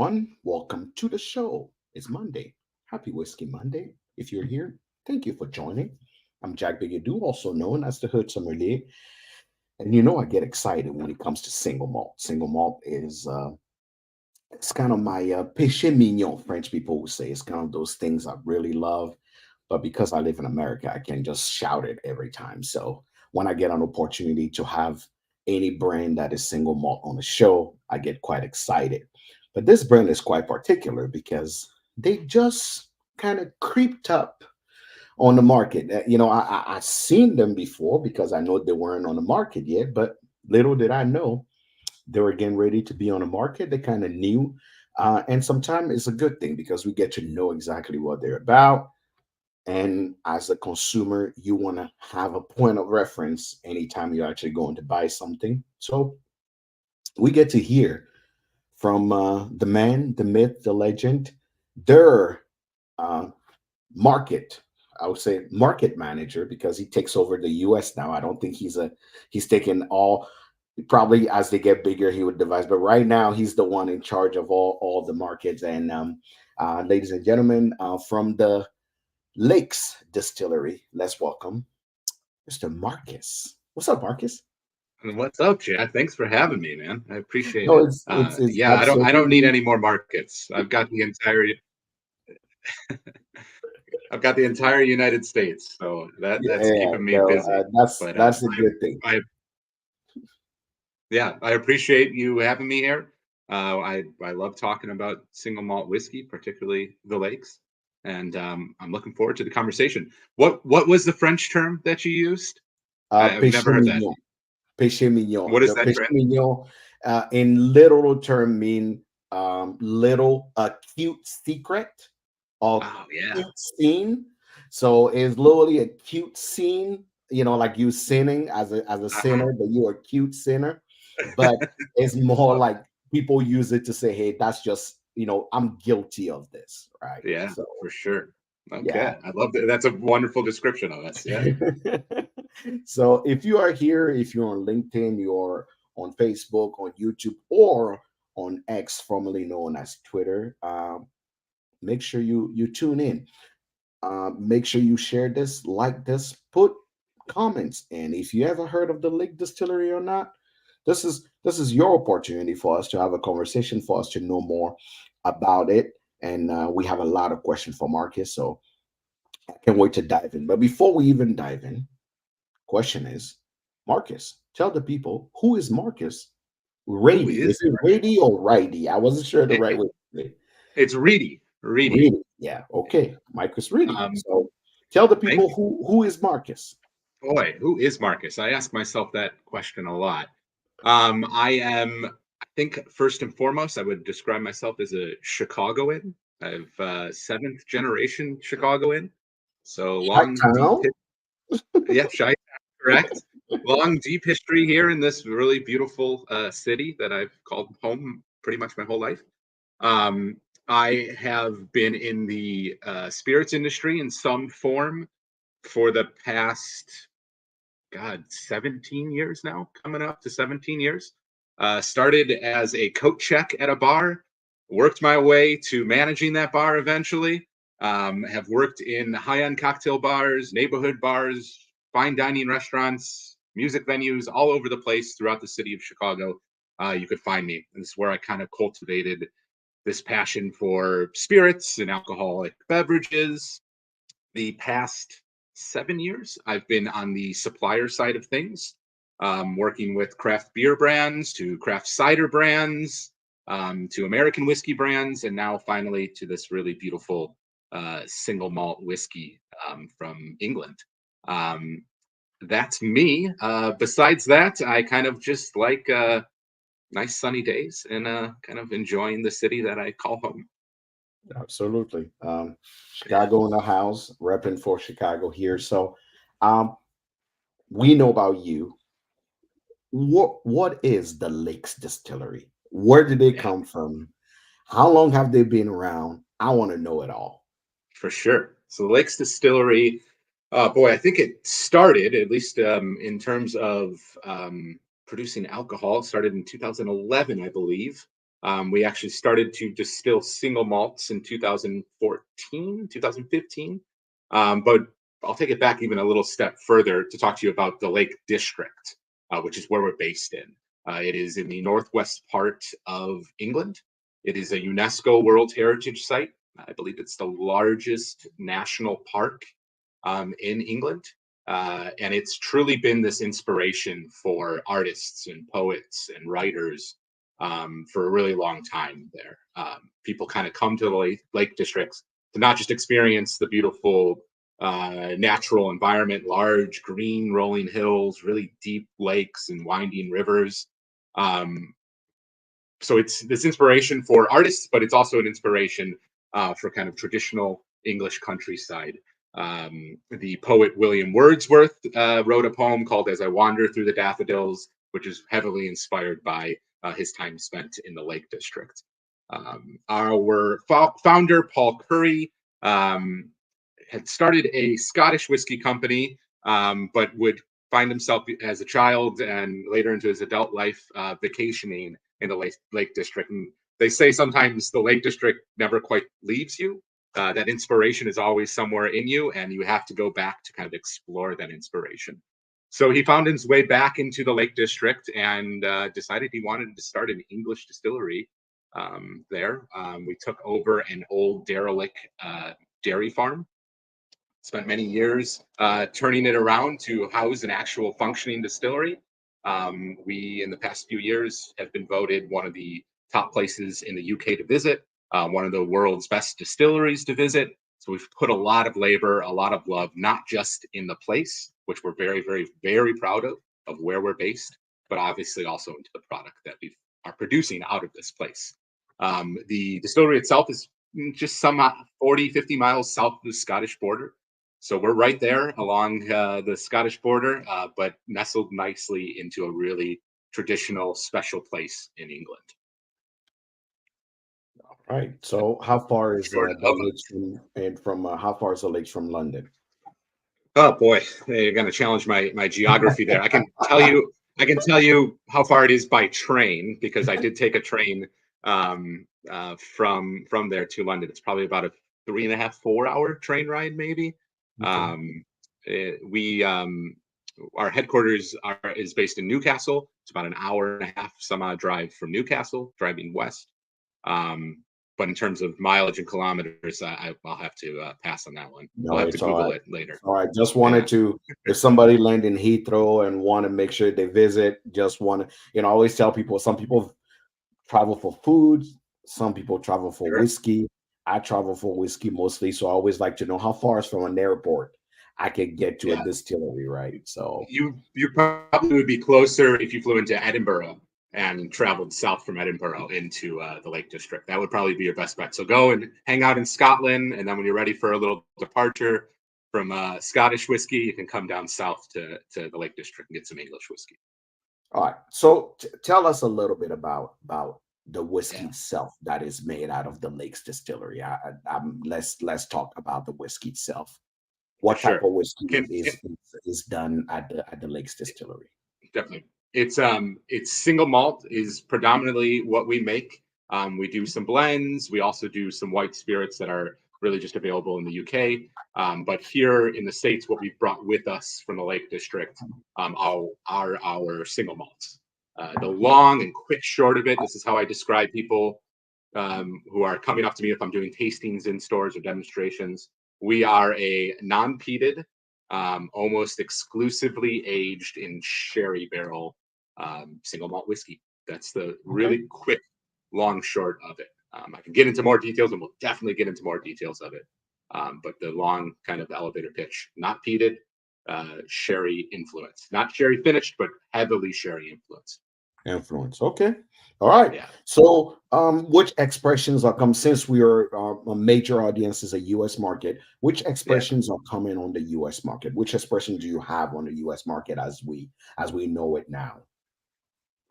everyone. Welcome to the show. It's Monday. Happy Whiskey Monday. If you're here, thank you for joining. I'm Jack Bigadoo, also known as the Hood Sommelier. And I get excited when it comes to single malt. Single malt is it's kind of my péché mignon, French people would say. It's kind of those things I really love. But because I live in America, I can just shout it every time. So when I get an opportunity to have any brand that is single malt on the show, I get quite excited. But this brand is quite particular because they just kind of creeped up on the market. I seen them before because I know they weren't on the market yet, but little did I know they were getting ready to be on the market. They kind of knew. And sometimes it's a good thing because we get to know exactly what they're about. And as a consumer, you want to have a point of reference anytime you're actually going to buy something. So we get to hear from the man, the myth, the legend, their uh, market. I would say market manager because he takes over the U.S. now. I don't think he's taking all. Probably as they get bigger, he would devise. But right now, he's the one in charge of all the markets. And ladies and gentlemen, from the Lakes Distillery, let's welcome Mr. Marcus. What's up, Marcus? What's up, Chad? Thanks for having me, man. I appreciate No, it. it's Yeah, I don't need absolutely. any more markets. I've got the entire United States, so that's Yeah, keeping me no, busy. that's But that's a good thing. I appreciate you having me here. I love talking about single malt whiskey, particularly the Lakes, and I'm looking forward to the conversation. What was the French term that you used? I've Péché never heard that. mignon. Péché mignon. What is The that, péché Trent? mignon, in literal term, mean little cute secret or Oh yeah. cute scene. So it's literally a cute scene. Like you sinning as a Uh-huh. sinner, but you're a cute sinner. But it's more Love like people use it to say, "Hey, that's just I'm guilty of this," right? Yeah, So for sure. yeah. Okay. I love that. That's a wonderful description of us. Yeah. So if you are here, if you're on LinkedIn, you're on Facebook, on YouTube, or on X, formerly known as Twitter, make sure you tune in. Make sure you share this, like this, put comments. And if you ever heard of the Lake Distillery or not, this is your opportunity for us to have a conversation, for us to know more about it. And we have a lot of questions for Marcus, so I can't wait to dive in. But before we even dive in, question is, Marcus, tell the people who is Marcus Who Reidy. Is is it Reidy or Reidy? I wasn't sure the it? right way to say it. It's Reedy. Reedy. Reidy. Yeah, okay. Marcus Reidy. Um, So tell the thank people who is Marcus. Boy, who is Marcus? I ask myself that question a lot. I think, first and foremost, I would describe myself as a Chicagoan. I've seventh generation Chicagoan. So long, deep, Chi-town. yeah, shy, correct. Long, deep history here in this really beautiful city that I've called home pretty much my whole life. Um, I have been in the spirits industry in some form for the past, God, 17 years now, coming up to 17 years. Started as a coat check at a bar, worked my way to managing that bar eventually. Have worked in high end cocktail bars, neighborhood bars, fine dining restaurants, music venues all over the place throughout the city of Chicago. You could find me. And this is where I kind of cultivated this passion for spirits and alcoholic beverages. The past 7 years, I've been on the supplier side of things, working with craft beer brands to craft cider brands, to American whiskey brands, and now finally to this really beautiful single malt whiskey from England. Um, that's me. Besides that, I kind of just like nice sunny days and kind of enjoying the city that I call home. Absolutely. Yeah. Chicago in the house, repping for Chicago here. So um, we know about you. What is the Lakes Distillery? Where did they Yeah. come from? How long have they been around? I want to know it all. For sure. So the Lakes Distillery, boy, I think it started, at least in terms of producing alcohol, started in 2011, I believe. We actually started to distill single malts in 2014, 2015. But I'll take it back even a little step further to talk to you about the Lake District, which is where we're based in. It is in the northwest part of England. It is a UNESCO World Heritage Site. I believe it's the largest national park in England. And it's truly been this inspiration for artists and poets and writers for a really long time there. People kind of come to the lake districts to not just experience the beautiful natural environment, large green rolling hills, really deep lakes and winding rivers. Um, so it's this inspiration for artists, but it's also an inspiration for kind of traditional English countryside. The poet William Wordsworth wrote a poem called "As I Wander Through the Daffodils," which is heavily inspired by his time spent in the Lake District. Our founder, Paul Curry, had started a Scottish whiskey company, but would find himself as a child and later into his adult life vacationing in the Lake District. And they say sometimes the Lake District never quite leaves you. That inspiration is always somewhere in you, and you have to go back to kind of explore that inspiration. So he found his way back into the Lake District and decided he wanted to start an English distillery there. We took over an old derelict dairy farm, spent many years turning it around to house an actual functioning distillery. We, in the past few years, have been voted one of the top places in the UK to visit, one of the world's best distilleries to visit. So we've put a lot of labor, a lot of love, not just in the place, which we're very, very, very proud of where we're based, but obviously also into the product that we are producing out of this place. The distillery itself is just some 40, 50 miles south of the Scottish border. So we're right there along the Scottish border, but nestled nicely into a really traditional, special place in England. Right. So how far is Short the of lakes from how far is the lakes from London? Oh boy, you're going to challenge my geography there. I can tell you how far it is by train because I did take a train from there to London. It's probably about a 3.5, 4 hour train ride, maybe. Okay. We Our headquarters is based in Newcastle. It's about an hour and a half some odd drive from Newcastle, driving west. Um, but in terms of mileage and kilometers, I'll have to pass on that one. No, We'll have to it's all Google right. it later. All right. Just Yeah, wanted to, if somebody land in Heathrow and want to make sure they visit, just want to, I always tell people, some people travel for food, some people travel for sure. whiskey. I travel for whiskey mostly. So I always like to know how far is from an airport I could get to a Yeah, distillery, right? So, you probably would be closer if you flew into Edinburgh and traveled south from Edinburgh into the Lake District. That would probably be your best bet. So go and hang out in Scotland, and then when you're ready for a little departure from Scottish whiskey, you can come down south to the Lake District and get some English whiskey. all right. So tell us a little bit about the whiskey Yeah, itself that is made out of the Lakes Distillery. Let's talk about the whiskey itself. for What type sure. of whiskey Can is done at the Lakes Distillery? Definitely. It's single malt is predominantly what we make. We do some blends. We also do some white spirits that are really just available in the UK. But here in the States, what we've brought with us from the Lake District are our single malts. The long and quick short of it, this is how I describe people who are coming up to me if I'm doing tastings in stores or demonstrations. We are a non-peated, almost exclusively aged in sherry barrel single malt whiskey. That's the Okay. really quick, long short of it. I can get into more details, and we'll definitely get into more details of it. But the long kind of elevator pitch, not peated, sherry influence, not sherry finished, but heavily sherry influence. Influence. Okay. All right. Yeah, So, which expressions are come since we are a major audience is a U.S. market? Which yeah. expressions are coming on the U.S. market? Which expression do you have on the U.S. market as we know it now?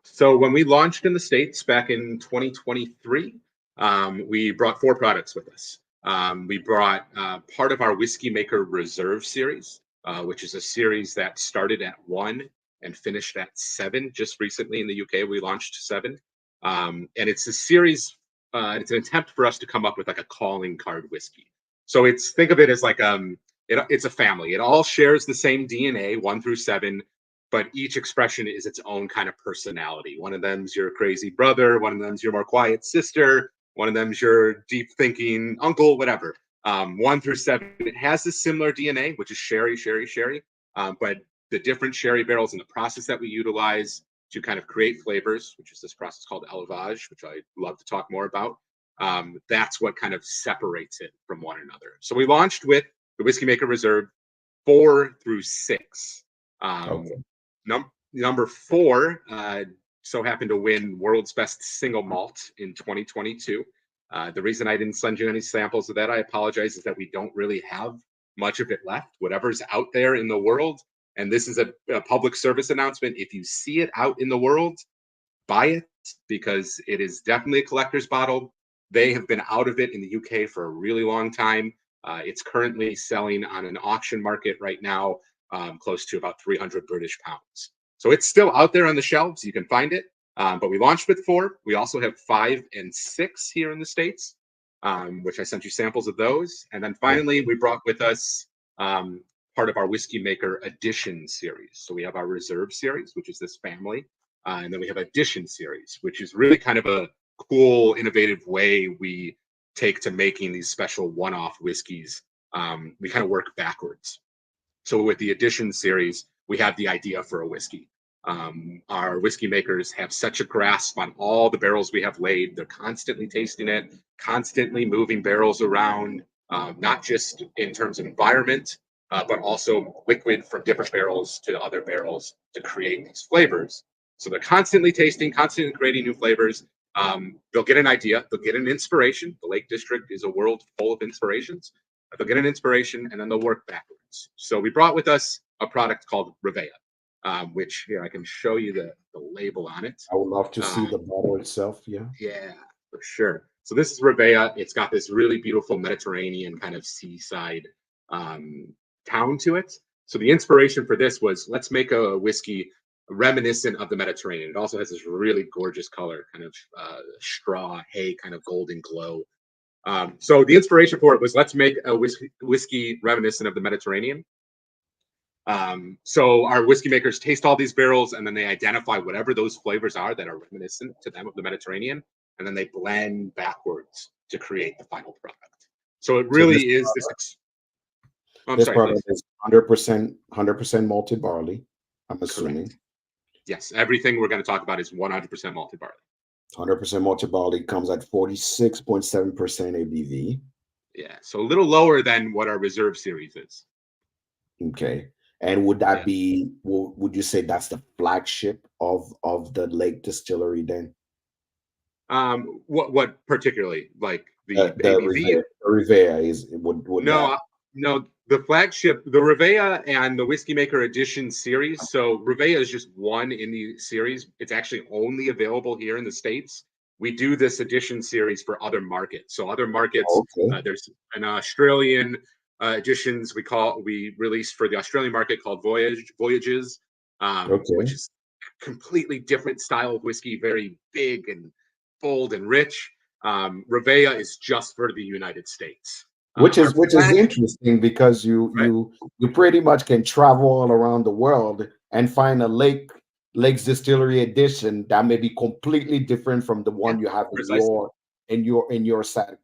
So when we launched in the States back in 2023, we brought four products with us. We brought part of our Whiskey Maker Reserve series, which is a series that started at 1 and finished at 7. Just recently in the UK, we launched 7. And it's a series. It's an attempt for us to come up with like a calling card whiskey. So it's think of it as like it's a family. It all shares the same DNA, 1 through 7, but each expression is its own kind of personality. One of them's your crazy brother, one of them's your more quiet sister, one of them's your deep thinking uncle, whatever. 1 through 7, it has a similar DNA, which is sherry, sherry, sherry. But the different sherry barrels and the process that we utilize to kind of create flavors, which is this process called élevage, which I love to talk more about. That's what kind of separates it from one another. So we launched with the Whiskey Maker Reserve 4 through 6. Okay. Number 4 so happened to win World's Best Single Malt in 2022. The reason I didn't send you any samples of that, I apologize, is that we don't really have much of it left. Whatever's out there in the world, and this is a public service announcement, if you see it out in the world, buy it, because it is definitely a collector's bottle. They have been out of it in the UK for a really long time. It's currently selling on an auction market right now, close to about 300 British pounds. So it's still out there on the shelves. You can find it. But we launched with 4. We also have 5 and 6 here in the States, which I sent you samples of those. And then finally, we brought with us part of our Whiskey Maker Edition series. So we have our Reserve series, which is this family. And then we have Edition series, which is really kind of a cool, innovative way we take to making these special one-off whiskeys. We kind of work backwards. So with the Edition series, we have the idea for a whiskey. Our whiskey makers have such a grasp on all the barrels we have laid. They're constantly tasting it, constantly moving barrels around, not just in terms of environment, but also liquid from different barrels to other barrels to create these flavors. So they're constantly tasting, constantly creating new flavors. They'll get an idea, they'll get an inspiration. The Lake District is a world full of inspirations. They'll get an inspiration and then they'll work backwards. So we brought with us a product called Revea, which here I can show you the label on it. I would love to see the bottle itself. Yeah. Yeah, for sure. So this is Revea. It's got this really beautiful Mediterranean kind of seaside town to it. So the inspiration for this was, let's make a whiskey reminiscent of the Mediterranean. It also has this really gorgeous color, kind of straw hay, kind of golden glow. So the inspiration for it was, let's make a whiskey reminiscent of the Mediterranean. So our whiskey makers taste all these barrels and then they identify whatever those flavors are that are reminiscent to them of the Mediterranean, and then they blend backwards to create the final product. So it really is this. This product is 100% malted barley, I'm assuming. Correct. Yes, everything we're going to talk about is 100% malted barley. 100% malted barley comes at 46.7% ABV. Yeah, so a little lower than what our Reserve series is. Okay. And would that be, would you say that's the flagship of the Lake Distillery then? What particularly, like the ABV? Revea is would no, the flagship, the Revea and the Whiskey Maker Edition series. So Revea is just one in the series. It's actually only available here in the States. We do this edition series for other markets. So other markets, there's an Australian editions we released for the Australian market called Voyages, which is a completely different style of whiskey, very big and bold and rich. Revea is just for the United States. Which is interesting, because you pretty much can travel all around the world and find a Lakes Distillery edition that may be completely different from the one you have in your side.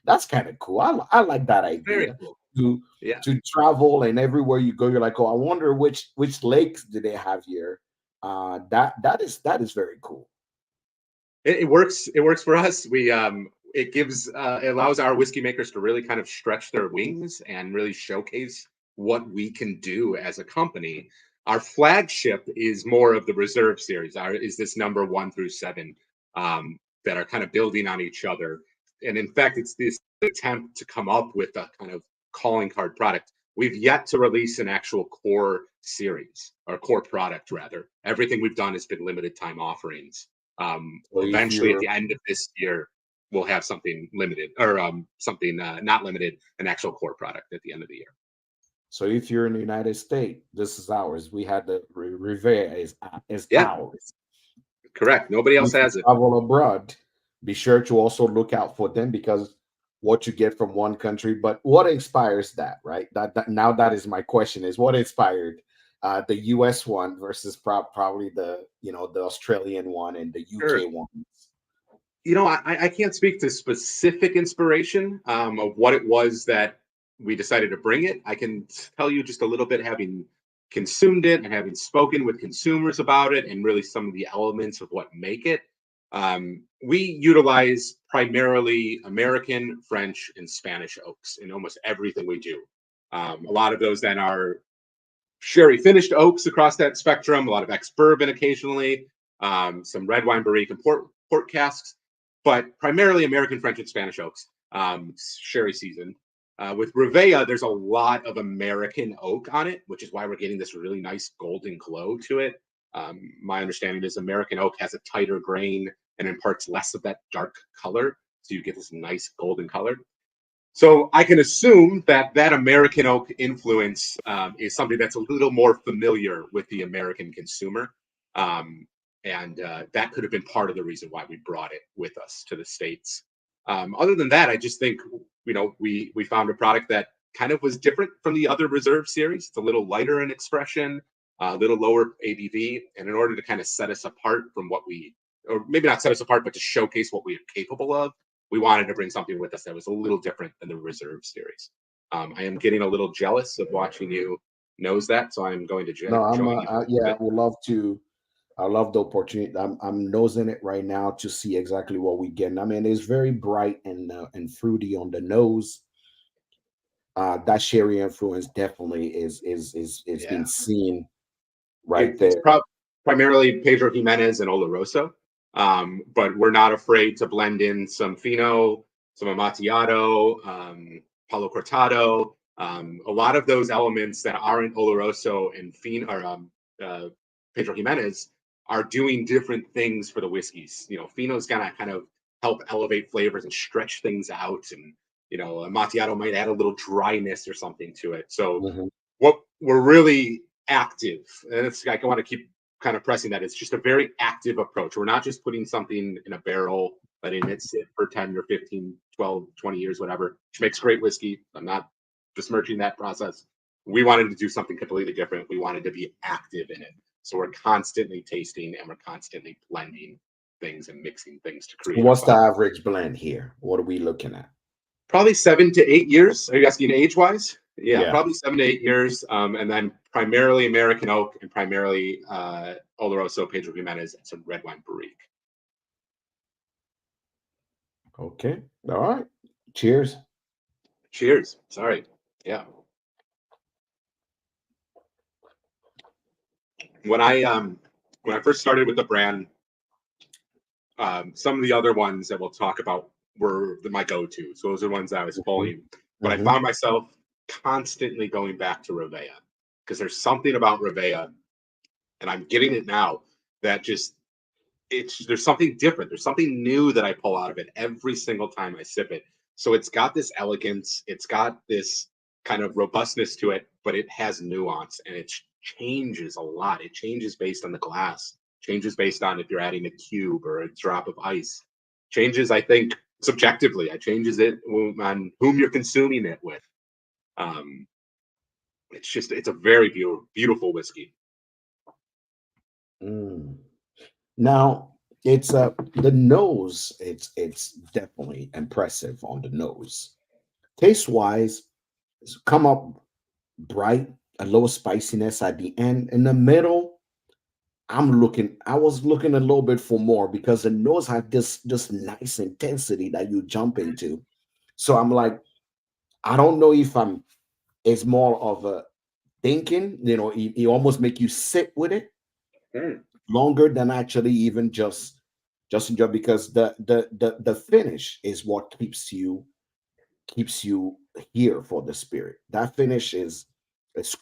That's kind of cool. I like that idea. Cool. To travel, and everywhere you go, you're like, oh, I wonder which lakes do they have here. That is very cool. It works for us. It allows our whiskey makers to really kind of stretch their wings and really showcase what we can do as a company. Our flagship is more of the Reserve series. Is this number 1 through 7 that are kind of building on each other. And in fact, it's this attempt to come up with a kind of calling card product. We've yet to release an actual core series, or core product rather. Everything we've done has been limited time offerings. Eventually, at the end of this year, we'll have something limited, or something not limited, an actual core product at the end of the year. So if you're in the United States, this is ours. We had the Revea is ours. Correct. Nobody else If you has it. travel abroad, be sure to also look out for them because what you get from one country, but what inspires that, right? That now that is my question: is what inspired the U.S. one versus probably the the Australian one and the Sure. UK one? I can't speak to specific inspiration of what it was that we decided to bring it. I can tell you just a little bit, having consumed it and having spoken with consumers about it, and really some of the elements of what make it. We utilize primarily American, French, and Spanish oaks in almost everything we do. A lot of those then are sherry finished oaks across that spectrum, a lot of ex bourbon occasionally, some red wine barrique and port casks, but primarily American, French, and Spanish oaks, sherry seasoned. With Rivea, there's a lot of American oak on it, which is why we're getting this really nice golden glow to it. My understanding is American oak has a tighter grain and imparts less of that dark color, so you get this nice golden color. So I can assume that that American oak influence is something that's a little more familiar with the American consumer. And that could have been part of the reason why we brought it with us to the States. Other than that, I just think, we found a product that kind of was different from the other Reserve series. It's a little lighter in expression, a little lower ABV. And in order to kind of set us apart from what or maybe not set us apart, but to showcase what we are capable of, we wanted to bring something with us that was a little different than the Reserve series. I am getting a little jealous of watching you nose that, so I'm going to No, I'm join you a little yeah, I bit. would love to. I love the opportunity. I'm nosing it right now to see exactly what we get. I mean, it's very bright and fruity on the nose. That sherry influence definitely is Yeah, being seen right it's there. primarily Pedro Jimenez and Oloroso, but we're not afraid to blend in some Fino, some Amontillado, Palo Cortado, a lot of those elements that aren't Oloroso and Fino or uh, Pedro Jimenez are doing different things for the whiskeys. Fino's gonna kind of help elevate flavors and stretch things out, and Amontillado might add a little dryness or something to it. So Mhm. what we're really active, and it's like I want to keep kind of pressing that, it's just a very active approach. We're not just putting something in a barrel, letting it sit for 10 or 15, 12, 20 years, whatever, which makes great whiskey. I'm not besmirching that process. We wanted to do something completely different. We wanted to be active in it, so we're constantly tasting and we're constantly blending things and mixing things to create a What's the fun. average blend here? What are we looking at? Probably 7 to 8 years. Are you asking age wise? Yeah, Yeah. probably 7 to 8 years. And then primarily American oak and primarily Oloroso, Pedro Jimenez, and some red wine barrique. Okay. All right. Cheers. Cheers. Sorry. Yeah. When I first started with the brand, some of the other ones that we'll talk about were my go-to. So those are the ones I was Mhm. pulling. But I Mhm. found myself constantly going back to Rivea because there's something about Rivea, and I'm getting it now, that just there's something different. There's something new that I pull out of it every single time I sip it. So it's got this elegance, it's got this kind of robustness to it, but it has nuance and it changes a lot. It changes based on the glass, changes based on if you're adding a cube or a drop of ice. Changes, I think, subjectively. It changes it on whom you're consuming it with. Um, it's a very beautiful whiskey. Mm. Now it's the nose. It's definitely impressive on the nose. Taste wise, it's come up bright, a little spiciness at the end. In the middle, I was looking a little bit for more because the nose had this nice intensity that you jump into. So I'm like, I don't know if it's more of a thinking, it almost make you sit with it Mm, longer than actually even just enjoy because the finish is what keeps you here for the spirit. That finish is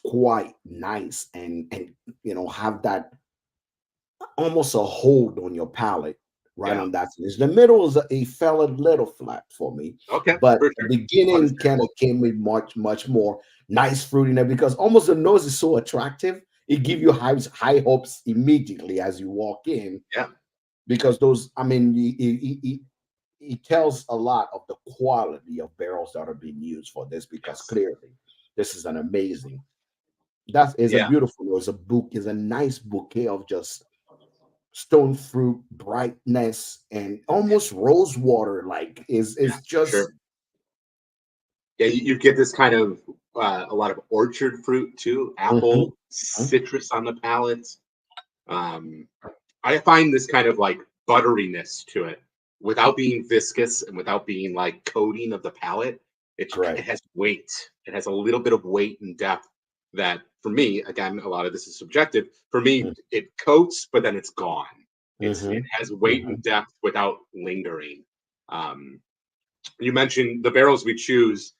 quite nice and have that almost a hold on your palate right yeah. on that finish. The middle is it fell a little flat for me, Okay. but For the sure. beginning kind of Understandable. came with much more nice fruit in there because almost the nose is so attractive. It gives you high hopes immediately as you walk in. Yeah. because those, I mean, it tells a lot of the quality of barrels that are being used for this, because Yes. clearly this is an amazing, that is a Yeah. beautiful, it's a book, is a nice bouquet of just stone fruit brightness and Yeah. almost rose water, like Yeah. is For just sure. Yeah, you get this kind of a lot of orchard fruit too, mhm, apple, citrus on the palate. Um, I find this kind of like butteriness to it without being viscous and without being like coating of the palate. It correct. has weight. It has a little bit of weight and depth that for me, again, a lot of this is subjective. For me, it coats, but then it's gone. It Mm-hmm, has weight hmm. and depth without lingering. Um, you mentioned the barrels we choose.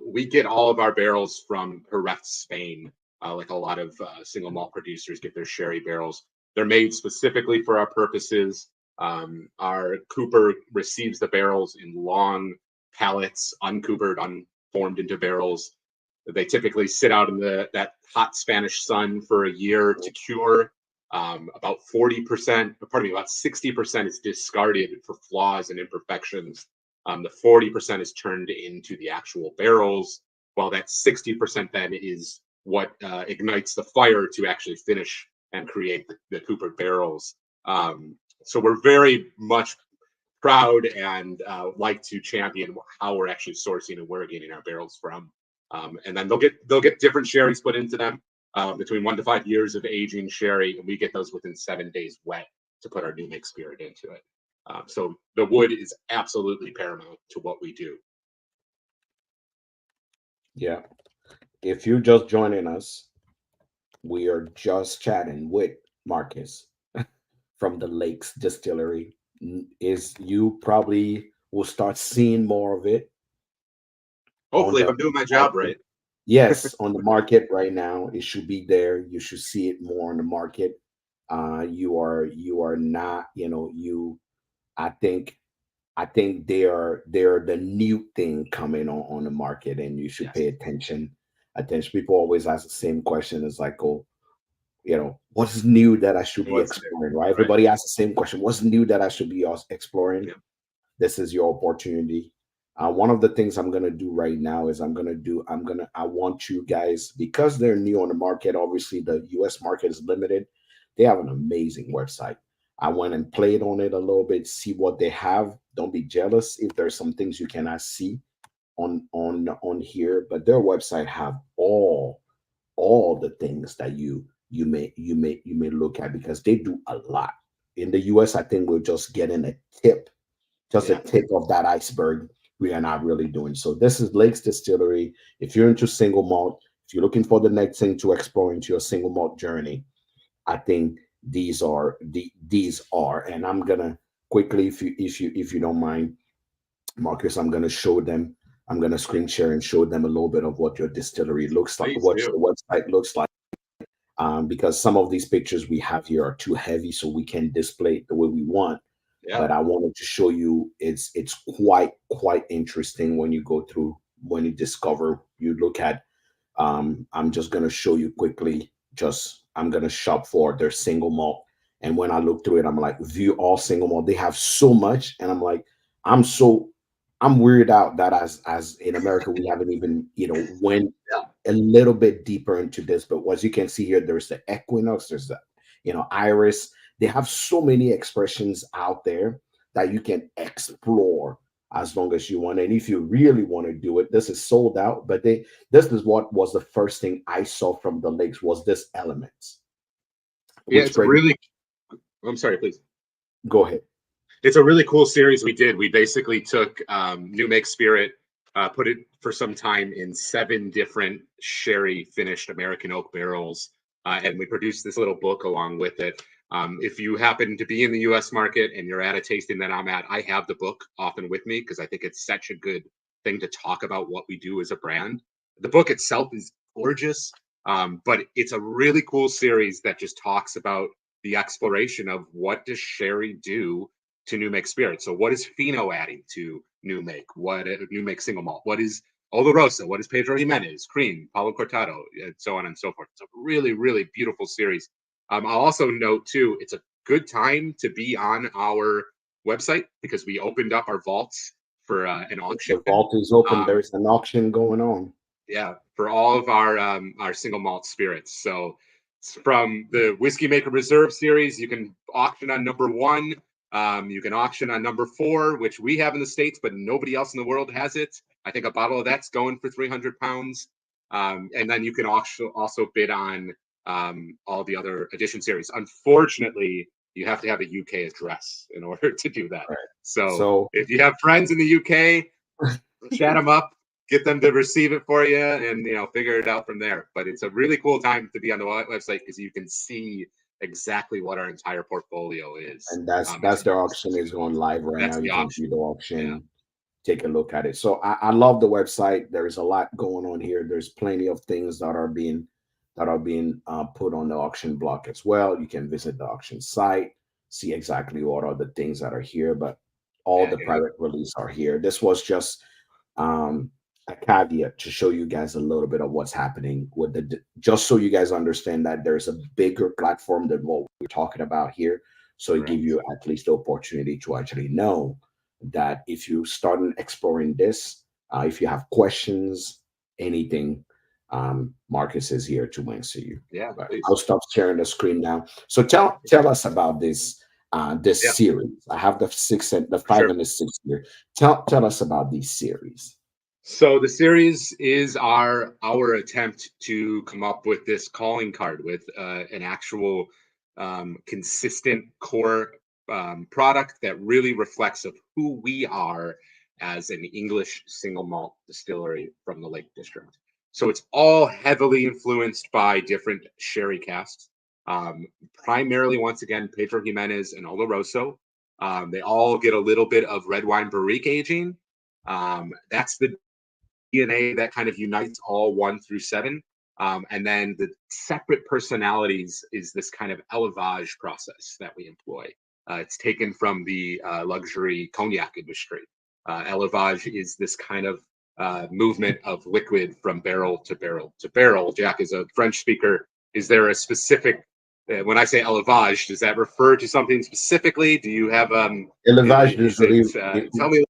We get all of our barrels from Jerez, Spain. Like a lot of single malt producers get their sherry barrels. They're made specifically for our purposes. Our cooper receives the barrels in long pallets, uncoopered, unformed into barrels. They typically sit out in that hot Spanish sun for a year to cure. About 40%, pardon me, about 60% is discarded for flaws and imperfections. The 40% is turned into the actual barrels, while that 60% then is what ignites the fire to actually finish and create the coopered barrels. So we're very much proud and like to champion how we're actually sourcing and where we're getting our barrels from. And then they'll get different sherries put into them, between 1 to 5 years of aging sherry, and we get those within 7 days wet to put our new make spirit into it. So the wood is absolutely paramount to what we do. Yeah. If you're just joining us, we are just chatting with Marcus from the Lakes Distillery. Is you probably will start seeing more of it on Hopefully, if the I'm doing my job market. right. Yes, on the market right now. It should be there. You should see it more on the market. You are not, I think they're the new thing coming on the market, and you should pay Yes. attention. People always ask the same question. It's like, oh, what's new that I should be What's new? exploring, right? Right. Everybody asks the same question. What's new that I should be exploring? Yeah. This is your opportunity. One of the things I'm gonna do right now is I want you guys, because they're new on the market. Obviously, the U.S. market is limited. They have an amazing website. I went and played on it a little bit, see what they have. Don't be jealous if there's some things you cannot see on here, but their website have all the things that you may look at, because they do a lot. In the US, I think we're just getting just a Yeah. tip of that iceberg. We are not really doing so. This is Lakes Distillery. If you're into single malt, if you're looking for the next thing to explore into your single malt journey, I think these are. And I'm gonna quickly, if you don't mind, Marcus, I'm gonna show them. I'm gonna screen share and show them a little bit of what your distillery looks like, Please what do. the website looks like, because some of these pictures we have here are too heavy, so we can display it the way we want. Yeah. But I wanted to show you, it's quite interesting when you go through, when you discover, you look at. I'm just gonna show you quickly. Just I'm gonna shop for their single malt, and when I look through it, I'm like, view all single malt. They have so much, and I'm like, I'm so I'm weirded out that as in America we haven't even went Yeah. a little bit deeper into this. But as you can see here, there's the equinox, there's the iris. They have so many expressions out there that you can explore as long as you want. And if you really want to do it, this is sold out. But this is what was the first thing I saw from the lakes, was this elements, Yeah. which brings. I'm sorry, please. Go ahead. It's a really cool series we did. We basically took New Make Spirit, put it for some time in 7 different sherry finished American oak barrels, and we produced this little book along with it. If you happen to be in the U.S. market and you're at a tasting that I'm at, I have the book often with me because I think it's such a good thing to talk about what we do as a brand. The book itself is gorgeous, but it's a really cool series that just talks about the exploration of what does sherry do to new make spirit. So what is Fino adding to new make? What new make single malt? What is Olorosa? What is Pedro Jimenez? Cream, Paulo Cortado, and so on and so forth. It's a really, really beautiful series. I'll also note too, it's a good time to be on our website because we opened up our vaults for an auction. The vault is open. Um, There's an auction going on. yeah, for all of our single malt spirits. So from the Whiskey Maker Reserve series, you can auction on number 1. You can auction on number 4, which we have in the States, but nobody else in the world has it. I think a bottle of that's going for 300 pounds. And then you can also bid on all the other edition series. Unfortunately, you have to have a UK address in order to do that. Right. So So if you have friends in the UK, chat them up, get them to receive it for you, and figure it out from there. But it's a really cool time to be on the website because you can see exactly what our entire portfolio is. and that's the auction is going live right now. That's the You can option. view the Yeah. auction, take a look at it. So I love the website. There's a lot going on here. There's plenty of things that are being put on the auction block as well. You can visit the auction site, see exactly what are the things that are here, but all the private release are here. This was just a caveat to show you guys a little bit of what's happening with just so you guys understand that there's a bigger platform than what we're talking about here. So it give you at least the opportunity to actually know that if you start exploring this, if you have questions, anything, Marcus is here to answer you. Yeah, But please. I'll stop sharing the screen now. So tell us about this series. I have the 6 and the 5 and the 6 here. Tell us about these series. So the series is our attempt to come up with this calling card with an actual consistent core product that really reflects of who we are as an English single malt distillery from the Lake District. So it's all heavily influenced by different sherry casks. Primarily, once again, Pedro Jimenez and Oloroso. They all get a little bit of red wine barrique aging. That's the DNA that kind of unites all 1 through 7. And then the separate personalities is this kind of élevage process that we employ. It's taken from the luxury cognac industry. Élevage is this kind of movement of liquid from barrel to barrel to barrel. Jack is a French speaker. Is there a specific, when I say élevage, does that refer to something specifically? Do you have, Élevage usually tell me.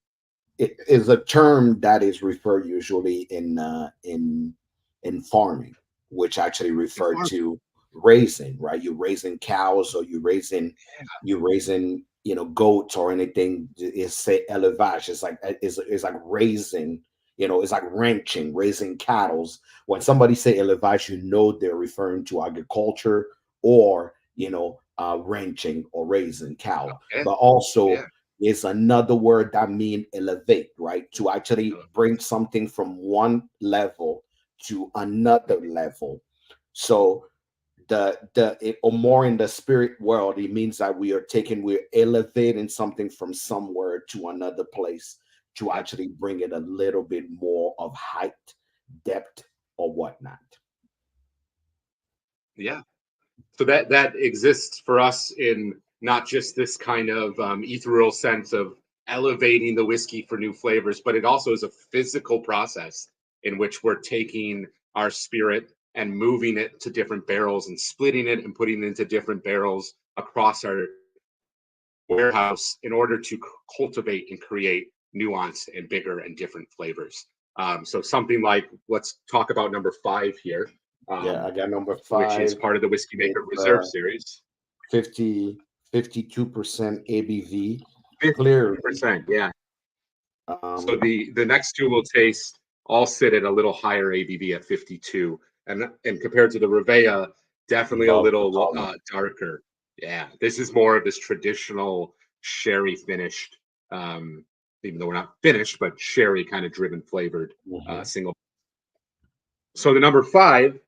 it is a term that is referred usually in farming, which actually refer to raising, right? You're raising cows or you're raising goats or anything. Is say élevage. It's like raising, it's like ranching, raising cattle. When somebody say élevage, they're referring to agriculture or ranching or raising cow. But also is another word that means elevate, right? To actually bring something from one level to another level. So or more in the spirit world, it means that we're elevating something from somewhere to another place to actually bring it a little bit more of height, depth, or whatnot. Yeah. So that exists for us in not just this kind of ethereal sense of elevating the whiskey for new flavors, but it also is a physical process in which we're taking our spirit and moving it to different barrels and splitting it and putting it into different barrels across our warehouse in order to cultivate and create nuanced and bigger and different flavors. So something like, let's talk about number 5 here. I got number 5, which is part of the Whiskey Maker Reserve series. 52% ABV. Clearly, 50%, yeah. So the next 2 we'll taste all sit at a little higher ABV at 52, and compared to the Revea, definitely a little darker. Yeah, this is more of this traditional sherry finished, even though we're not finished, but sherry kind of driven flavored single. So the number 5.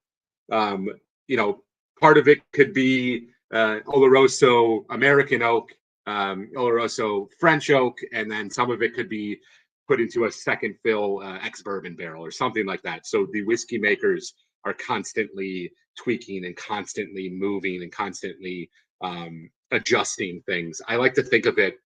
Part of it could be Oloroso American oak, Oloroso French oak, and then some of it could be put into a second fill ex-bourbon barrel or something like that. So the whiskey makers are constantly tweaking and constantly moving and constantly adjusting things. I like to think of it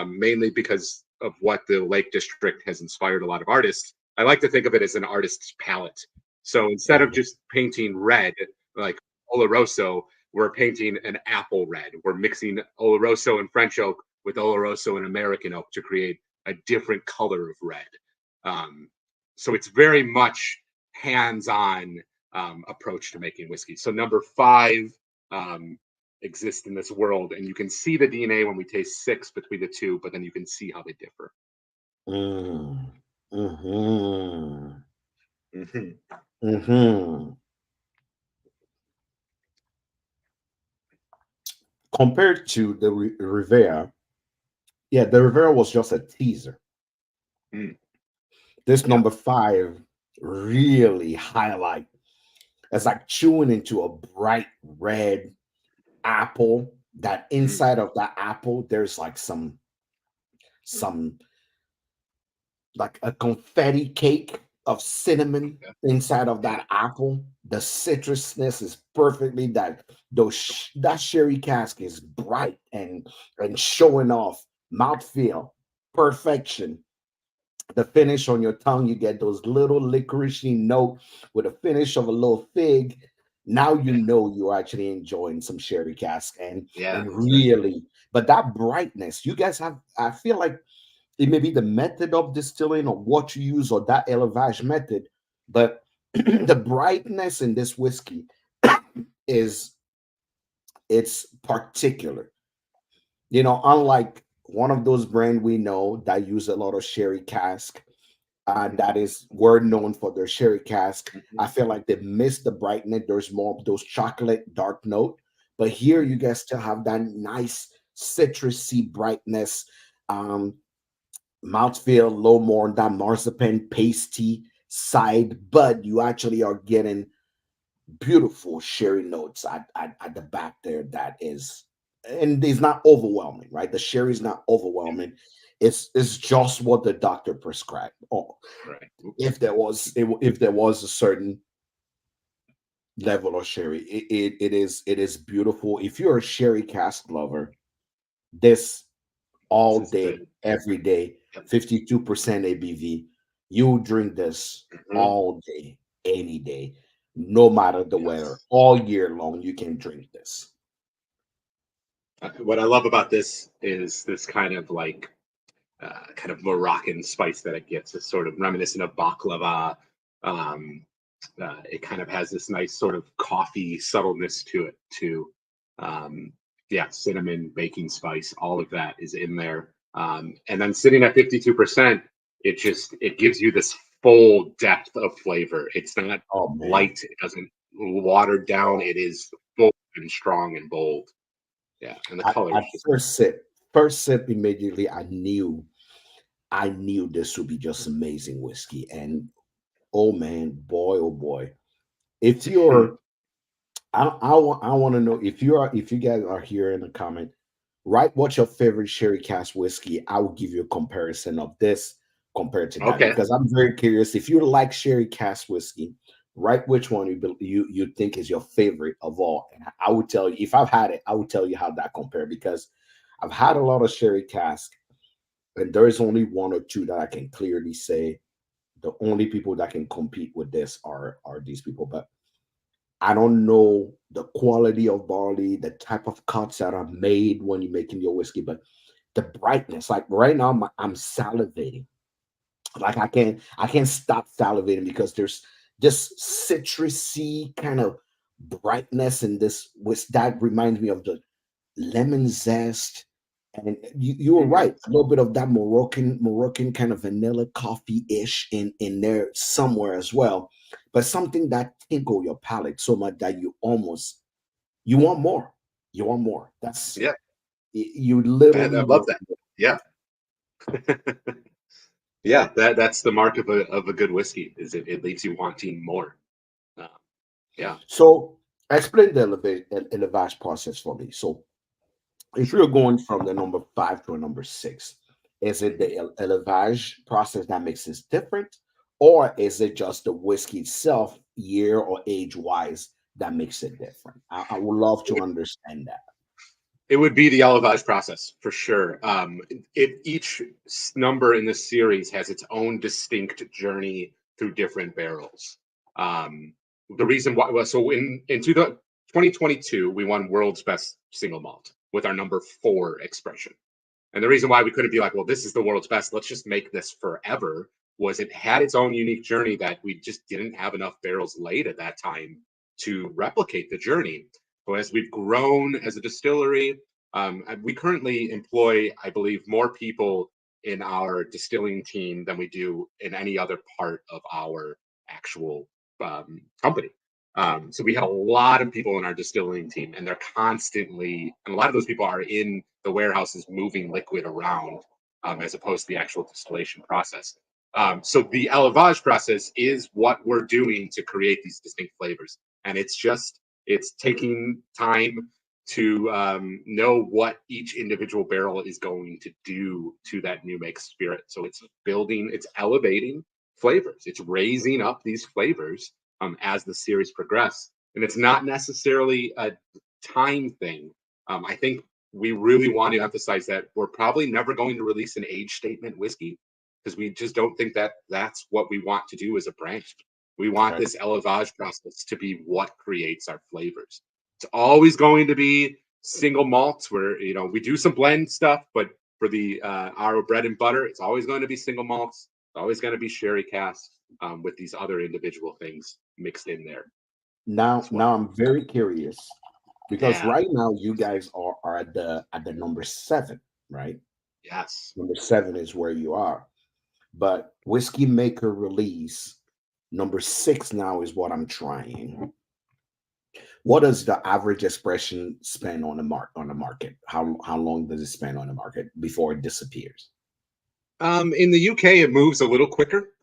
mainly because of what the Lake District has inspired a lot of artists. I like to think of it as an artist's palette. So instead of just painting red, like Oloroso, we're painting an apple red. We're mixing Oloroso and French oak with Oloroso and American oak to create a different color of red. Um, so it's very much hands-on approach to making whiskey. So number five um, exists in this world, and you can see the DNA when we taste six between the two, but then you can see how they differ. Mm. Mm-hmm. Mhm. Mm-hmm. Compared to the Rivera, yeah, the Rivera was just a teaser. Mm. This Yeah. number five really highlight. It's like chewing into a bright red apple. That Mm. inside of that apple, there's like some like a confetti cake of cinnamon Yeah. inside of Yeah. that apple. The citrusness is perfectly that sherry cask is bright and showing off mouthfeel perfection. The finish on your tongue, you get those little licoricey note with a finish of a little fig. Now you Yeah. know you're actually enjoying some sherry cask Yeah. and That's right. really, but that brightness, you guys have. I feel like it may be the method of distilling or what you use or that élevage method, but the brightness in this whiskey is it's particular. Unlike one of those brands we know that use a lot of sherry cask, Mhm. that is were known for their sherry cask. I Mhm. feel like they missed the brightness. There's more of those chocolate dark note, but here Mhm. you guys still have that nice citrusy brightness. Um, Mouthfeel, a little more on that marzipan pasty side, but you actually are getting beautiful sherry notes at the back there. That is, and it's not overwhelming, right? The sherry is not Yeah. overwhelming. It's just what the doctor prescribed. Oh, Right. Oops. if there was a certain level of sherry, it is beautiful. If you're a sherry cask lover, this This all is day, the. every day, Yep. 52% ABV. You drink this Mhm. all day, any day, no matter the weather, Yes. all year long. You can drink this. What I love about this is this kind of Moroccan spice that it gets. It's sort of reminiscent of baklava. Um, it kind of has this nice sort of coffee subtleness to it too. Um, yeah, cinnamon, baking spice, all of that is in there. And then sitting at 52%, it gives you this full depth of flavor. It's not Oh man. light. It doesn't water down. It is full and strong and bold. Yeah, and the color At is just first sip, immediately I knew this would be just amazing whiskey. And oh man, boy, oh boy. If you're I want to know if you guys are here in the comment, write what's your favorite sherry cask whiskey. I will give you a comparison of this compared to that okay. because I'm very curious. If you like sherry cask whiskey, write which one you think is your favorite of all. And I would tell you if I've had it, I would tell you how that compare because I've had a lot of sherry cask, and there is only one or two that I can clearly say the only people that can compete with this are these people. But I don't know the quality of barley, the type of cuts that are made when you're making your whiskey, but the brightness, like right now, I'm salivating. Like I can't stop salivating because there's this citrusy kind of brightness in this, which that reminds me of the lemon zest. And you were Mhm. right, a little bit of that Moroccan kind of vanilla coffee ish in there somewhere as well, but something that tickle your palate so much that you want more. You want more. That's Yeah, you I literally love want that. more. Yeah. Yeah, that's the mark of a good whiskey is it leaves you wanting more. Uh, yeah. So explain the elevage process for me. So if you're Sure. going from the number five to a number six, is it Mhm. the elevage process that makes this different, or is it just the whiskey itself, year or age wise, that makes it different? I would love It to would understand that. it would be the elevage process for sure. Each number in this series has its own distinct journey through different barrels. Um, the reason why, well, so in 2022, we won world's best single malt with our number 4 expression. And the reason why we couldn't be like, well, this is the world's best, let's just make this forever, was it had its own unique journey that we just didn't have enough barrels laid at that time to replicate the journey. So as we've grown as a distillery, we currently employ, I believe, more people in our distilling team than we do in any other part of our actual company. So we have a lot of people in our distilling team, and they're constantly, and a lot of those people are in the warehouses moving liquid around, as opposed to the actual distillation process. So the élevage process is what we're doing to create these distinct flavors, and it's taking time to know what each individual barrel is going to do to that new make spirit. So it's building, it's elevating flavors, it's raising up these flavors as the series progress. And it's not necessarily a time thing. I think we really want to emphasize that we're probably never going to release an age statement whiskey because we just don't think that that's what we want to do as a brand. We want this élevage process to be what creates our flavors. It's always going to be single malts where, you know, we do some blend stuff, but for the our bread and butter, it's always going to be single malts. It's always going to be sherry casks with these other individual things mixed in there. Now, I'm very curious because Yeah. right now you guys are at the number 7, right? Yes. Number 7 is where you are, but Whiskey Maker release number 6 now is what I'm trying. What does the average expression spend on the market? How long does it spend on the market before it disappears? In the UK, it moves a little quicker,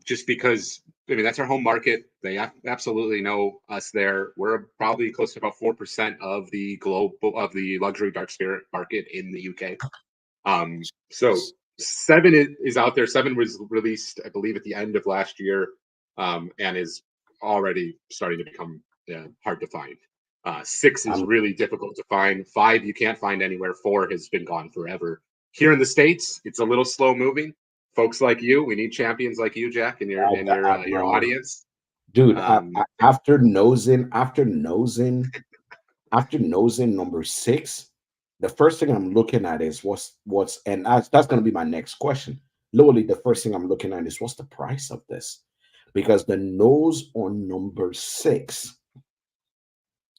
just because I mean that's our home market. They absolutely know us there. We're probably close to about 4% of the global of the luxury dark spirit market in the UK. So 7 is out there. 7 was released, I believe, at the end of last year, and is already starting to become hard to find. 6 is I'm really difficult to find. 5 you can't find anywhere. 4 has been gone forever. Here in the States, it's a little slow moving. Folks like you, we need champions like you, Jack, and your audience. dude. Um, After nosing number 6, the first thing I'm looking at is what's and that's going to be my next question. Literally, the first thing I'm looking at is what's the price of this, because the nose on number 6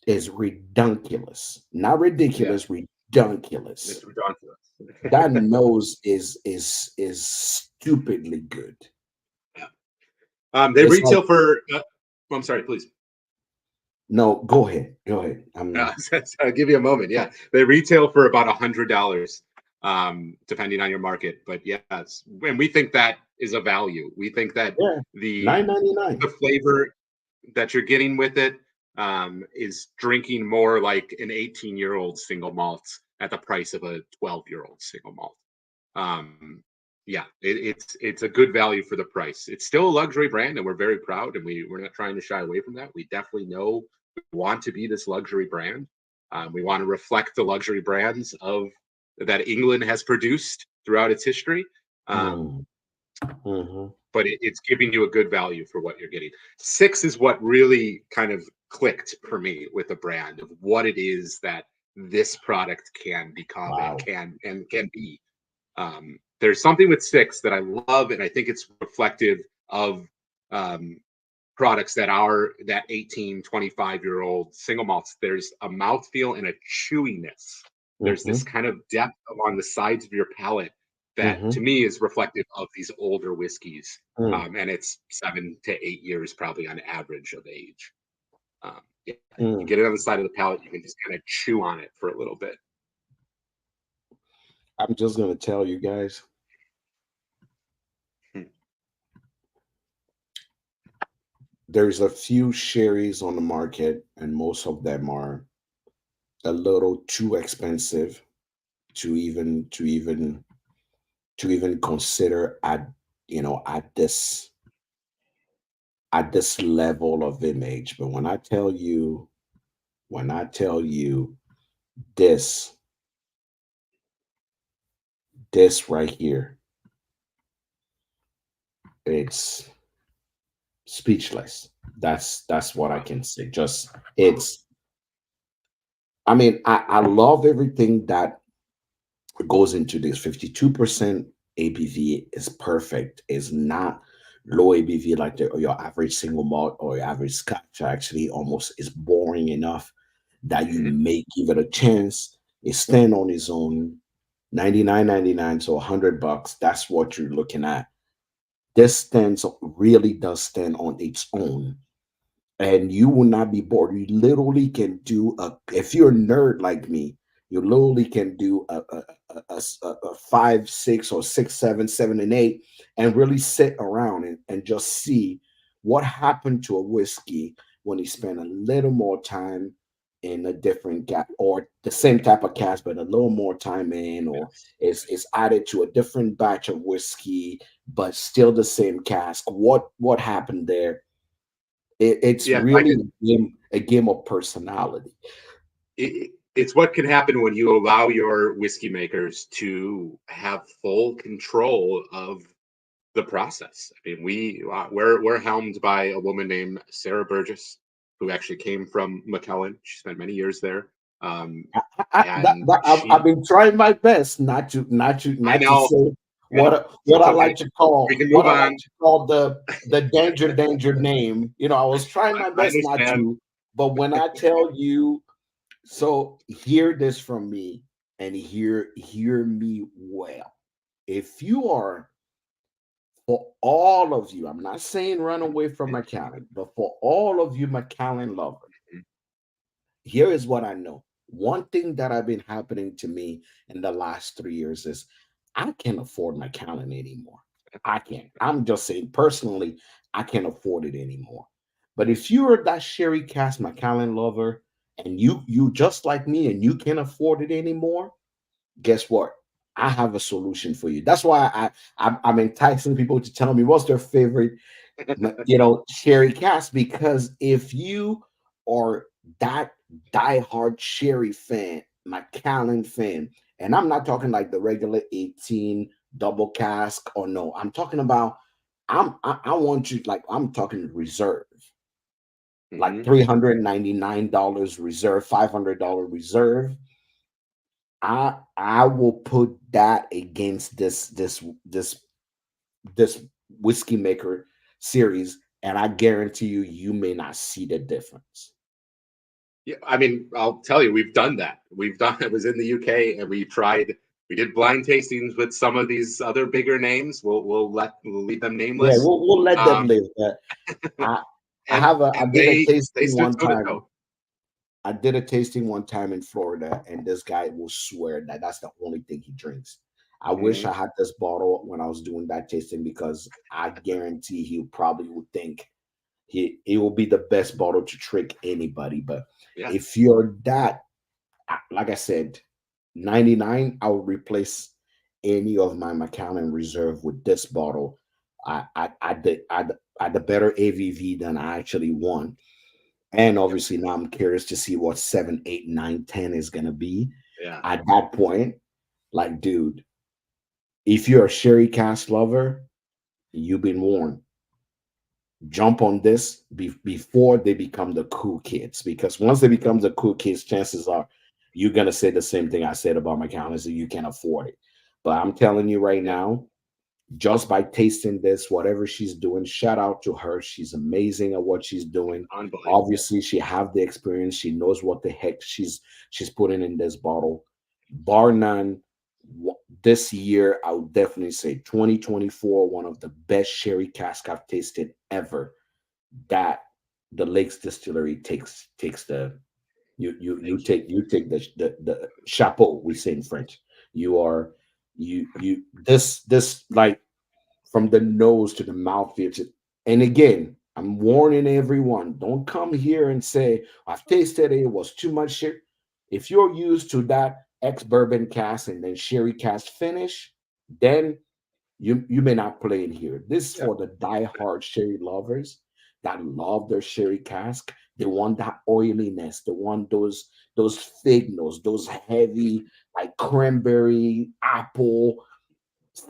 is redunculous, not ridiculous, redunculous. it's ridiculous. That nose is stupidly good. They It's like, retail for. I'm sorry, please. no, go ahead, go ahead. I'll give you a moment. Yeah, they retail for about $100, depending on your market. But yes, and we think that is a value. We think that Yeah, the 9.99. the flavor that you're getting with it is drinking more like an 18-year-old single malt at the price of a 12-year-old single malt. Um, yeah, it's a good value for the price. It's still a luxury brand, and we're very proud, and we're not trying to shy away from that. We definitely know we want to be this luxury brand. We want to reflect the luxury brands of that England has produced throughout its history. Um, Mhm. but it's giving you a good value for what you're getting. 6 is what really kind of clicked for me with the brand of what it is that this product can become Wow. and can be. There's something with 6 that I love, and I think it's reflective of products that are that 18, 25-year-old single malts. There's a mouthfeel and a chewiness. There's this Mhm. kind of depth along the sides of your palate that to Mhm. me is reflective of these older whiskeys. Mm. And it's 7 to 8 years probably on average of age. Yeah, you Mm. get it on the side of the palate, you can just kind of chew on it for a little bit. I'm just gonna tell you guys, Hmm. there's a few sherries on the market, and most of them are a little too expensive to even consider at at this level of image. But when I tell you this this right here, it's speechless. That's what I Wow. can say. Just Wow. I mean, I love everything that goes into this. 52% ABV is perfect. It's not low ABV like your average single malt or your average scotch. Actually, almost is boring enough that you Mhm. may give it a chance. It stand on its own, 99.99, so $100. That's what you're looking at. This stands really does stand on its own, and you will not be bored. You literally can do a, if you're a nerd like me, you literally can do a 5, 6, or 6, 7, 7, and 8, and really sit around and just see what happened to a whiskey when you spend a little more time in a different gap, or the same type of cask but a little more time in, or Yes. is added to a different batch of whiskey but still the same cask. What happened there? It's Yeah, I really can. a game of personality. It's what can happen when you allow your whiskey makers to have full control of the process. I mean, we're helmed by a woman named Sarah Burgess, who actually came from McKellen. She spent many years there, um, and I've she. been trying my best I not to know. say Yeah, it's okay. We can what move I on. like to call the danger name. I was trying my I best not understand. to, but when I tell you, so hear this from me, and hear me well. If you are, for all of you, I'm not saying run away from McAllen, but for all of you McAllen lovers, here is what I know. One thing that have been happening to me in the last 3 years is I can't afford my calendar anymore. I can't. I'm just saying personally, I can't afford it anymore. But if you're that Sherry Cast McAllen lover, and you just like me and you can't afford it anymore, guess what? I have a solution for you. That's why I'm enticing people to tell me what's their favorite, Sherry cast, because if you are that diehard Sherry fan, McAllen fan, and I'm not talking like the regular 18 double cask, or no, I'm talking about, I want you, like, I'm talking reserve, like Mhm. $399 reserve, $500 reserve. I will put that against this whiskey maker series, and I guarantee you may not see the difference. Yeah, I mean, I'll tell you, we've done that. We've done. It was in the UK, and we tried. We did blind tastings with some of these other bigger names. We'll leave them Yeah, nameless. we'll let them Um, live. But I and I and did a they tasting stood one toe to time. toe. I did a tasting one time in Florida, and this guy will swear that that's the only thing he drinks. I wish Mhm. I had this bottle when I was doing that tasting, because I guarantee he probably would think it will be the best bottle to trick anybody. But Yeah, if you're that, like I said, 99, I would replace any of my McAllen Reserve with this bottle. I the better AVV than I actually want. And yep, obviously now I'm curious to see what 7, 8, 9, 10 is gonna be. yeah, At that point, like, dude, if you're a sherry cast lover, you've been warned. Jump on this before they become the cool kids, because once they become the cool kids, chances are you're gonna say the same thing I said about my calendar. You can't afford it. But I'm telling you right yeah. now, just by tasting this, whatever she's doing, shout out to her. She's amazing at what she's doing. Unbelievable. Obviously, she have the experience. She knows what the heck she's putting in this bottle. Bar none, this year I would definitely say 2024, one of the best sherry cask I've tasted ever. That the Lakes Distillery takes the, Thank you. you take the chapeau, we say in French. You are, you this like, from the nose to the mouth feel. And again, I'm warning everyone, don't come here and say I've tasted it, it was too much shit. If you're used to that ex bourbon cast and then sherry cast finish, then you may not play in here. This is Yeah, for the die-hard sherry lovers that love their sherry cask. They want that oiliness. They want those fig notes, those heavy, like cranberry, apple,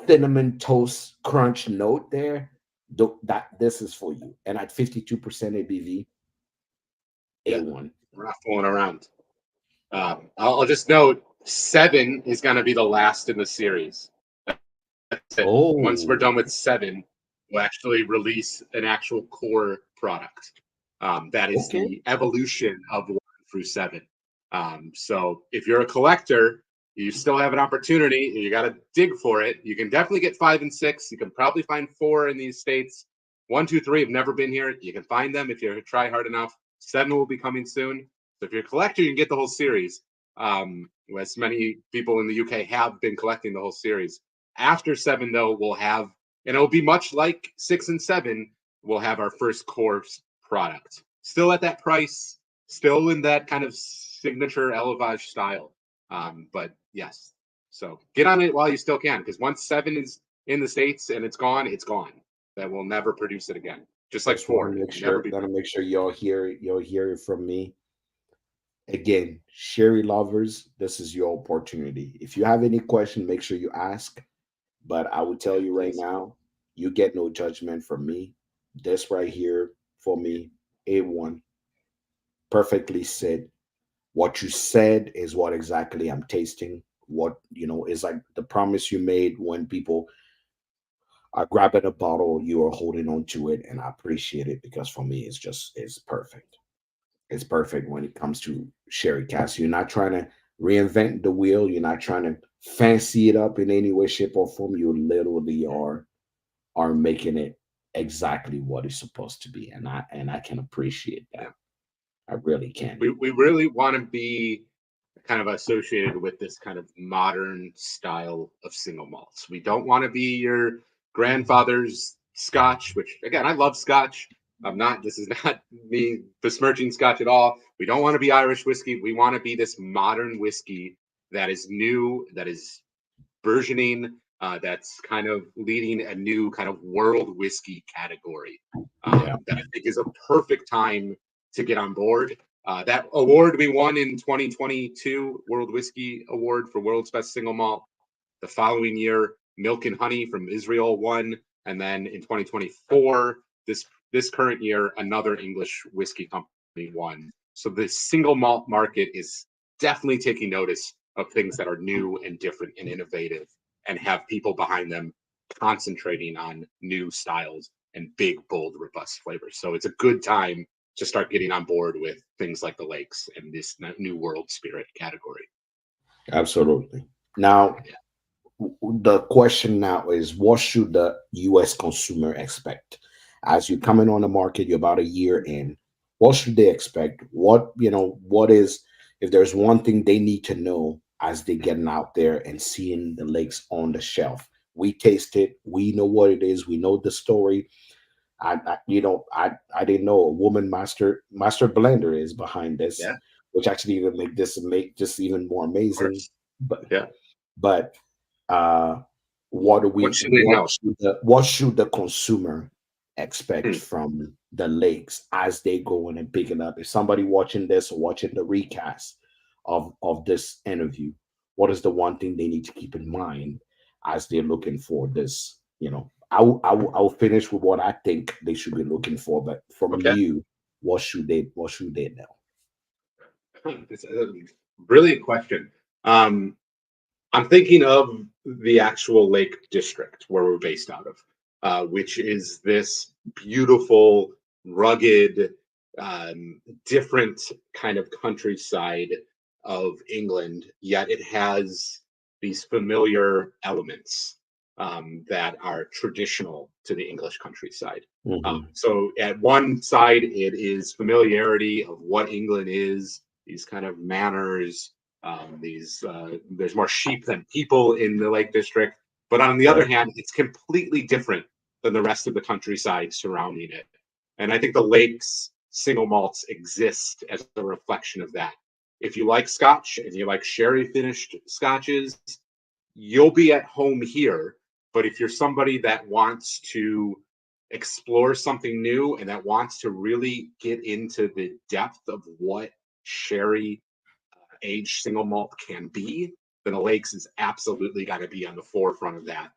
cinnamon toast crunch note there. That this is for you. And at 52% ABV, yeah. A1. We're not fooling around. I'll just note 7 is going to be the last in the series. That's it. Once we're Oh, done with 7, we'll actually release an actual core product. That is okay. the evolution of 1 through 7. So if you're a collector, you still have an opportunity. You got to dig for it. You can definitely get 5 and 6. You can probably find 4 in these states. 1, 2, 3 have never been here. You can find them if you try hard enough. 7 will be coming soon. So if you're a collector, you can get the whole series. As many people in the UK have been collecting the whole series. After 7, though, we'll have, and it'll be much like 6 and 7, we'll have our first course product. Still at that price, still in that kind of signature Elevage style. But yes, so get on it while you still can, because once 7 is in the States and it's gone, it's gone. That will never produce it again. Just like Just want to 4, make never sure, be. gotta make sure y'all hear it. Y'all hear it from me. Again, sherry lovers, this is your opportunity. If you have any question, make sure you ask. But I will tell Yeah, you right please. now, you get no judgment from me. This right here for me, A1, perfectly said. What you said is what exactly I'm tasting. What is like the promise you made when people are grabbing a bottle, you are holding on to it, and I appreciate it because for me, it's perfect. It's perfect when it comes to sherry cask. You're not trying to reinvent the wheel. You're not trying to fancy it up in any way, shape, or form. You literally are making it exactly what it's supposed to be, and I can appreciate Yeah. that. I really can. We really want to be kind of associated with this kind of modern style of single malts. We don't want to be your grandfather's Scotch, which again I love Scotch. I'm not. This is not me besmirching Scotch at all. We don't want to be Irish whiskey. We want to be this modern whiskey that is new, that is burgeoning, that's kind of leading a new kind of world whiskey category. Yeah, That I think is a perfect time to get on board. That award we won in 2022, World Whiskey Award for World's Best Single Malt. The following year, Milk and Honey from Israel won, and then in 2024, this current year, another English whiskey company won. So the single malt market is definitely taking notice of things that are new and different and innovative, and have people behind them concentrating on new styles and big, bold, robust flavors. So it's a good time to start getting on board with things like the lakes and this new world spirit category. absolutely. Now, Yeah. the question now is, what should the U.S. consumer expect as you're coming on the market? You're about a year in. What should they expect? What is, if there's one thing they need to know as they getting out there and seeing the lakes on the shelf? We taste it. We know what it is. We know the story. I didn't know a woman master blender is behind this, Yeah, which actually even make this even more of amazing. course. But Yeah. but uh, what do What we should they know? what should the consumer expect Hmm. from the lakes as they go in and pick it up? If somebody watching this or watching the recast of this interview, what is the one thing they need to keep in mind as they're looking for this? I'll finish with what I think they should be looking for, but from Okay. you, what should they know? It's a brilliant question. Um, I'm thinking of the actual Lake District where we're based out of, which is this beautiful, rugged, different kind of countryside of England, yet it has these familiar elements that are traditional to the English countryside. Hmm. So, at one side, it is familiarity of what England is, these kind of manners, these there's more sheep than people in the Lake District, but on the other Right. hand, it's completely different than the rest of the countryside surrounding it. And I think the lakes single malts exist as a reflection of that. If you like Scotch and you like sherry finished Scotches, you'll be at home here. But if you're somebody that wants to explore something new and that wants to really get into the depth of what sherry aged single malt can be, then the Lakes is absolutely got to be on the forefront of that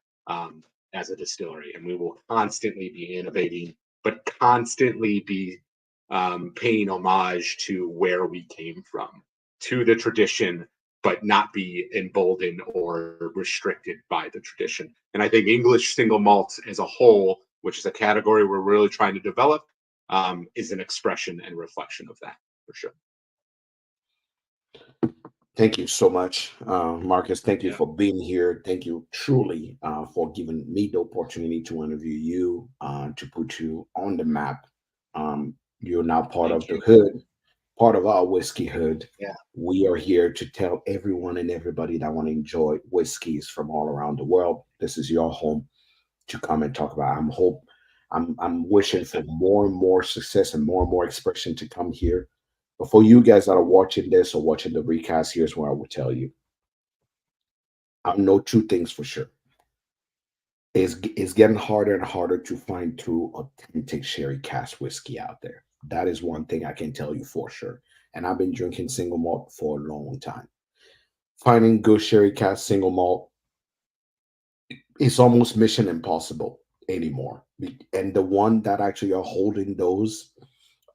as a distillery. And we will constantly be innovating, but constantly be paying homage to where we came from. to the tradition, but not be emboldened or restricted by the tradition. And I think English single malts as a whole, which is a category we're really trying to develop, is an expression and reflection of that for sure. Thank you so much, Marcus. Thank you Yeah, for being here. Thank you truly for giving me the opportunity to interview you, to put you on the map. You're now part thank of the you. hood, part of our whiskey hood. Yeah, We are here to tell everyone and everybody that want to enjoy whiskeys from all around the world. This is your home to come and talk about. I'm wishing for more and more success and more expression to come here. But for you guys that are watching this or watching the recast, here's what I would tell you. I know two things for sure. It's getting harder and harder to find true authentic sherry cask whiskey out there. That is one thing I can tell you for sure. And I've been drinking single malt for a long time. Finding good sherry cask single malt is almost mission impossible anymore. And the one that actually are holding those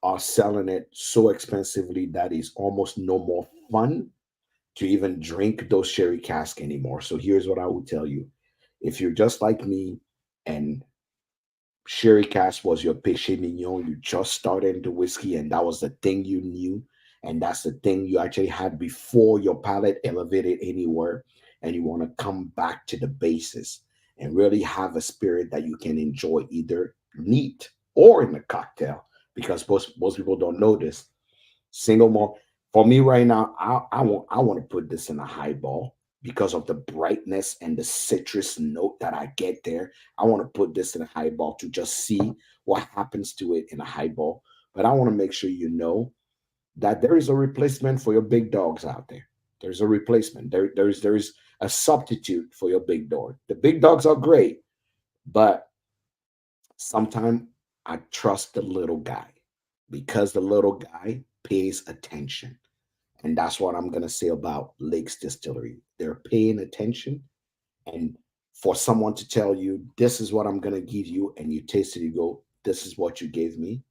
are selling it so expensively that is almost no more fun to even drink those sherry cask anymore. So here's what I would tell you. If you're just like me and sherry cask was your péché mignon, you just started into whiskey and that was the thing you knew, and that's the thing you actually had before your palate elevated anywhere, and you want to come back to the basis and really have a spirit that you can enjoy either neat or in a cocktail, because most people don't know this. Single malt for me right now, I want to put this in a highball because of the brightness and the citrus note that I get there. I want to put this in a highball to just see what happens to it in a highball. But I want to make sure you know that there is a replacement for your big dogs out there. There's a replacement. There's a substitute for your big dog. The big dogs are great, but sometimes I trust the little guy because the little guy pays attention. And that's what I'm going to say about Lakes Distillery. They're paying attention. And for someone to tell you, this is what I'm going to give you, and you taste it, you go, this is what you gave me.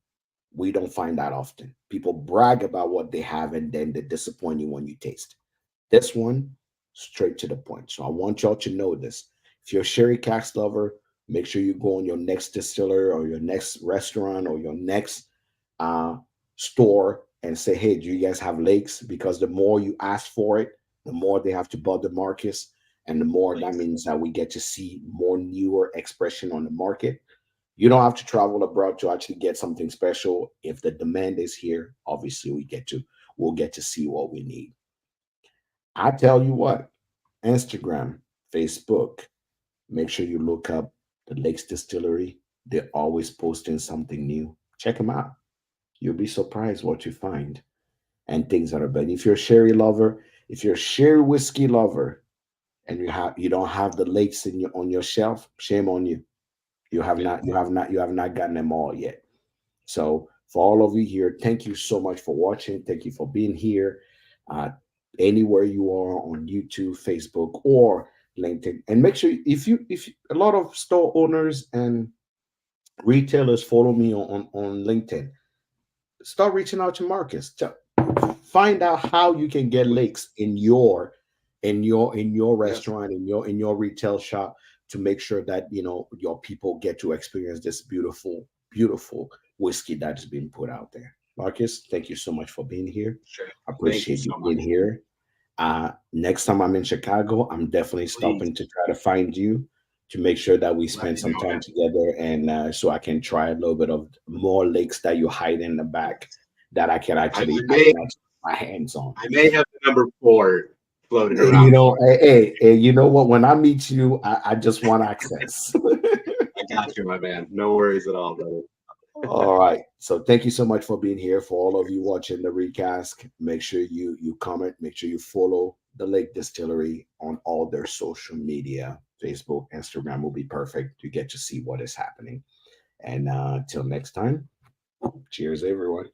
We don't find that often. People brag about what they have, and then they disappoint you when you taste. This one, straight to the point. So I want y'all to know this. If you're a sherry cask lover, make sure you go on your next distiller or your next restaurant or your next uh, store and say, hey, do you guys have lakes? Because the more you ask for it, the more they have to bud the markets. And the more that please. means that we get to see more newer expression on the market. You don't have to travel abroad to actually get something special. If the demand is here, obviously we'll get to see what we need. I tell you what, Instagram, Facebook, make sure you look up the Lakes Distillery. They're always posting something new. Check them out. You'll be surprised what you find and things that are better. If you're a sherry lover, if you're a sherry whiskey lover, and you don't have the lakes in your on your shelf, shame on you. Yeah, You have not gotten them all yet. So for all of you here, thank you so much for watching. Thank you for being here. Uh, Anywhere you are on YouTube, Facebook, or LinkedIn, and make sure a lot of store owners and retailers follow me on LinkedIn. Start reaching out to Marcus. Find out how you can get please. lakes in your Yeah, restaurant, in your retail shop, to make sure that your people get to experience this beautiful whiskey that is being put out there. Marcus, thank you so much for being here. sure. I Thank you appreciate you so being much. here. Next time I'm in Chicago, I'm definitely Please stopping to try to find you to make sure that we let spend me some know, time man. together, and so I can try a little bit of more lakes that you hide in the back that I I may can actually get my hands on. I may have the number four floated Hey, around somewhere. you know what? When I meet you, I just want access. I got you, my man. No worries at all, brother. All right. So thank you so much for being here. For all of you watching the recast, make sure you comment. Make sure you follow the Lake Distillery on all their social media. Facebook, Instagram will be perfect to get to see what is happening. And till next time, cheers, everyone.